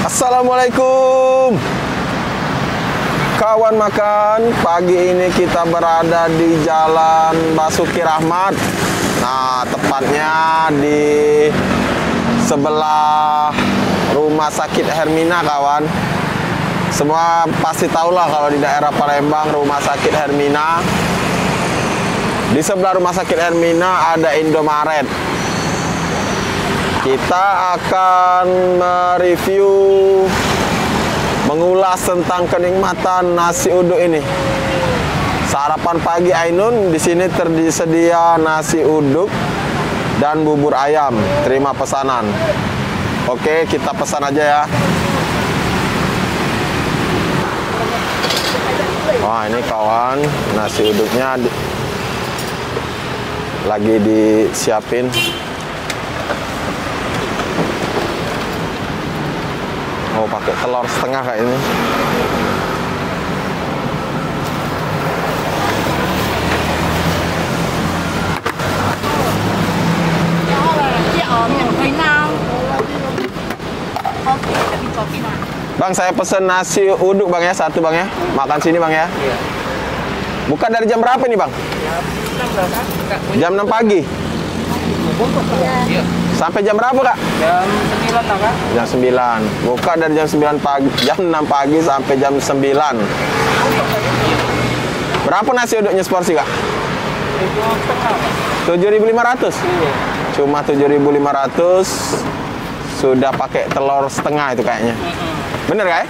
Assalamualaikum kawan makan. Pagi ini kita berada di Jalan Basuki Rahmat. Nah, tepatnya di sebelah Rumah Sakit Hermina kawan. Semua pasti tahulah kalau di daerah Palembang Rumah Sakit Hermina. Di sebelah Rumah Sakit Hermina ada Indomaret. Kita akan mereview, mengulas tentang kenikmatan nasi uduk ini. Sarapan pagi Ainun, di sini tersedia nasi uduk dan bubur ayam. Terima pesanan. Oke, kita pesan aja ya. Wah, ini kawan, nasi uduknya lagi disiapin. Oh, pakai telur setengah kayak ini. Bang, saya pesen nasi uduk bang ya, satu bang ya. Makan sini bang ya. Iya. Buka dari jam berapa nih bang? Jam 6 pagi. Iya. Sampai jam berapa kak? Jam 9 lah kak. Jam 9. Buka dari jam 9 pagi, jam 6 pagi sampai jam 9. Berapa nasi uduknya seporsi kak? 7.500. Iya. Cuma 7.500 sudah pakai telur setengah itu kayaknya. Bener kak?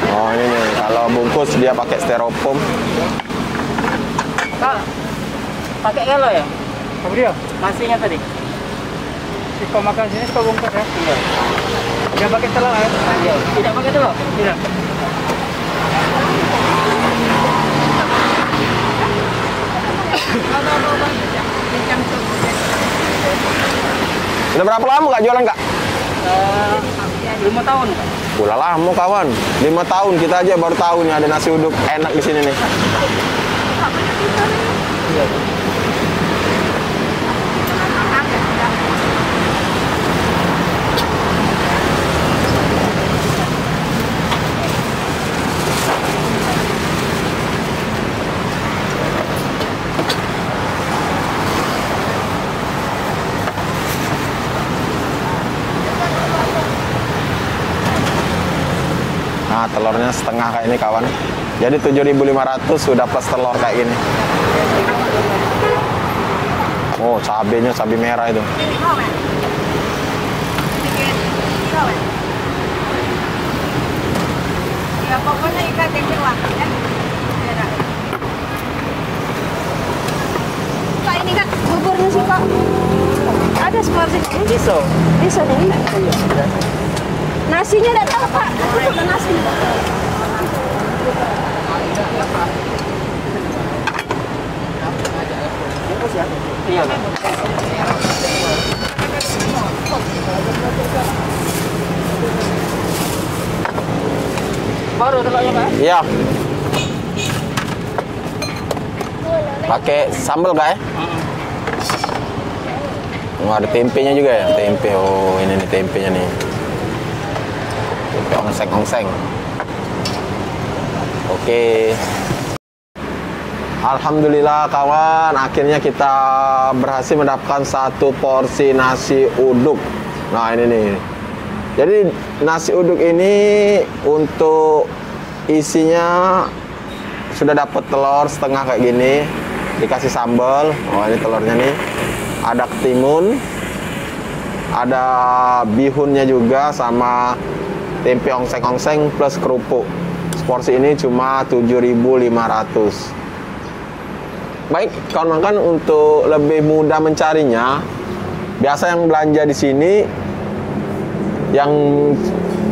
Oh ini nih, kalau bungkus dia pakai styrofoam. Kak, pakai elo ya? Apa dia? Nasinya tadi. Kalau makan sini suka bungkus ya? Iya. Tidak pakai telur ya? Iya. Tidak pakai telur? Tidak. Udah berapa lama kak jualan kak? 5 tahun kak. Udah lama kawan, 5 tahun kita aja baru tahu nih ada nasi uduk enak di sini nih. Nah, telurnya setengah kayak ini kawan. Jadi 7.500 sudah plus telur kayak gini. Oh, cabenya cabai merah itu. Ya pokoknya ikan tempe lah ya. Kak ini kan buburnya sih kak. Ada seperti ini. Bisa nih. Nasinya tidak tahu pak. Bukan nasi. Iya. Baru telurnya kak? Iya. Pakai sambal kak ya? Oh, ada tempenya juga ya? Tempe, oh ini nih tempenya nih. Tempe ongseng-ongseng. Oke. Alhamdulillah kawan, akhirnya kita berhasil mendapatkan satu porsi nasi uduk. Nah ini nih. Jadi nasi uduk ini untuk isinya sudah dapat telur setengah kayak gini, dikasih sambal. Oh ini telurnya nih. Ada ketimun, ada bihunnya juga sama tempe ongseng-ongseng plus kerupuk. Porsi ini cuma 7.500. Baik, kawan-kawan, untuk lebih mudah mencarinya, biasa yang belanja di sini yang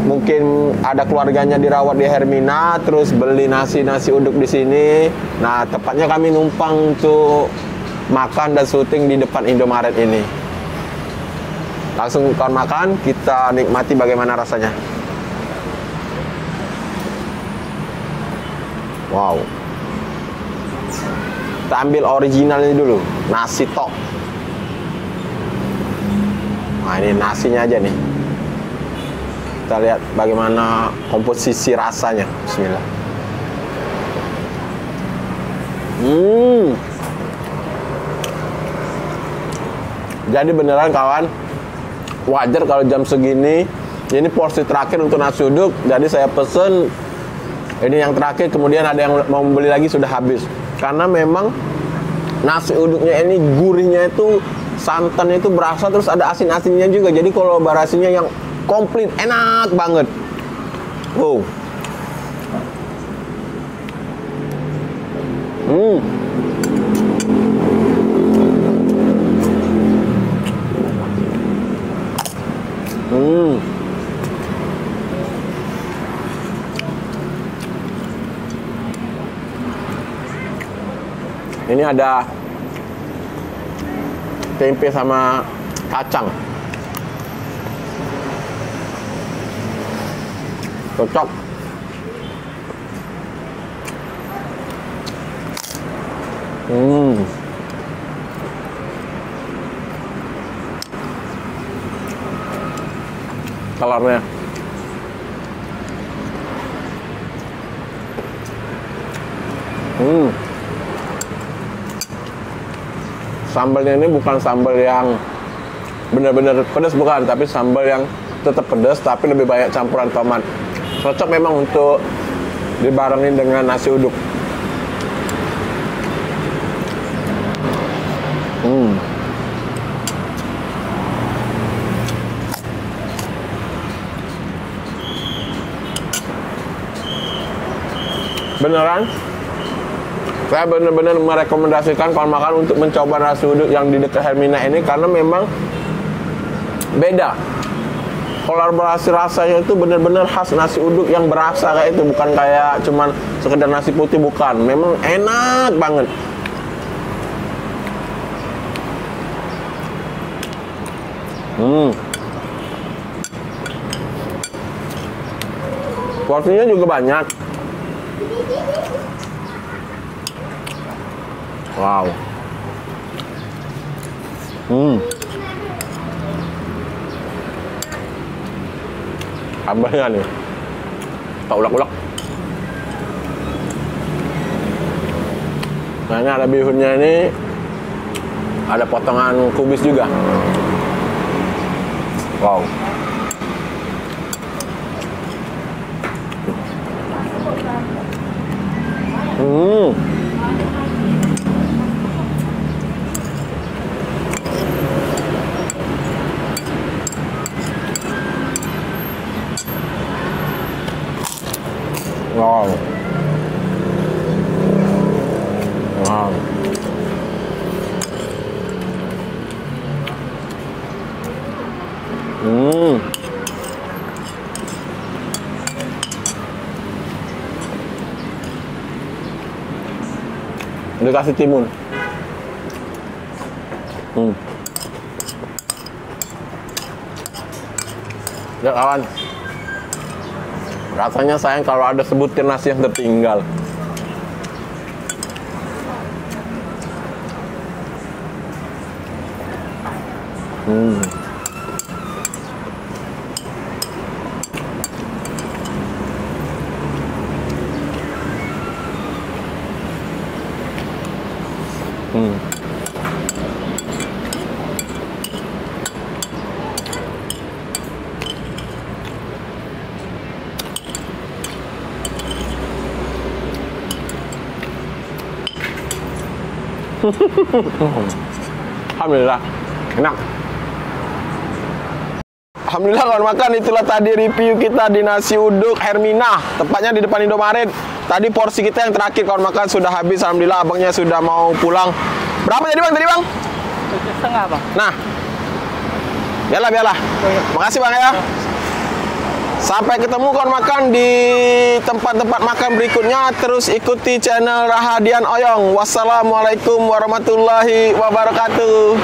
mungkin ada keluarganya dirawat di Hermina, terus beli nasi uduk di sini. Nah, tepatnya kami numpang untuk makan dan syuting di depan Indomaret ini. Langsung kawan makan, kita nikmati bagaimana rasanya. Wow. Kita ambil originalnya dulu, nasi tok. Nah, ini nasinya aja nih. Kita lihat bagaimana komposisi rasanya. Bismillah. Jadi beneran kawan, wajar kalau jam segini. Ini porsi terakhir untuk nasi uduk. Jadi saya pesen ini yang terakhir. Kemudian ada yang mau membeli lagi, sudah habis. Karena memang nasi uduknya ini gurihnya itu, santannya itu berasa, terus ada asin-asinnya juga. Jadi kalau barasinya yang komplit, enak banget. Wow. Ini ada tempe sama kacang. Cocok. Telurnya. Sambalnya ini bukan sambal yang benar-benar pedas, bukan, tapi sambal yang tetap pedas tapi lebih banyak campuran tomat. Cocok memang untuk dibarengin dengan nasi uduk. Beneran, saya benar-benar merekomendasikan kalau makan untuk mencoba nasi uduk yang di dekat Hermina ini, karena memang beda. Kolaborasi rasanya itu benar-benar khas nasi uduk yang berasa kayak itu, bukan kayak cuman sekedar nasi putih, bukan. Memang enak banget. Porsinya juga banyak. Wow. Sambalnya nih, tak ulek-ulek. Nah, ini ada bihunnya, ini ada potongan kubis juga. Wow. Wow. Wow. Dikasih timun. Ya kawan, rasanya sayang kalau ada sebutir nasi yang tertinggal. Alhamdulillah, enak. Alhamdulillah kawan makan, itulah tadi review kita di nasi uduk Hermina, tepatnya di depan Indomaret. Tadi porsi kita yang terakhir kawan makan sudah habis. Alhamdulillah, abangnya sudah mau pulang. Berapa jadi bang tadi bang? 7,5 bang. Nah, biarlah. Makasih bang ya. Sampai ketemu kawan makan di tempat-tempat makan berikutnya. Terus ikuti channel Rahadian Oyong. Wassalamualaikum warahmatullahi wabarakatuh.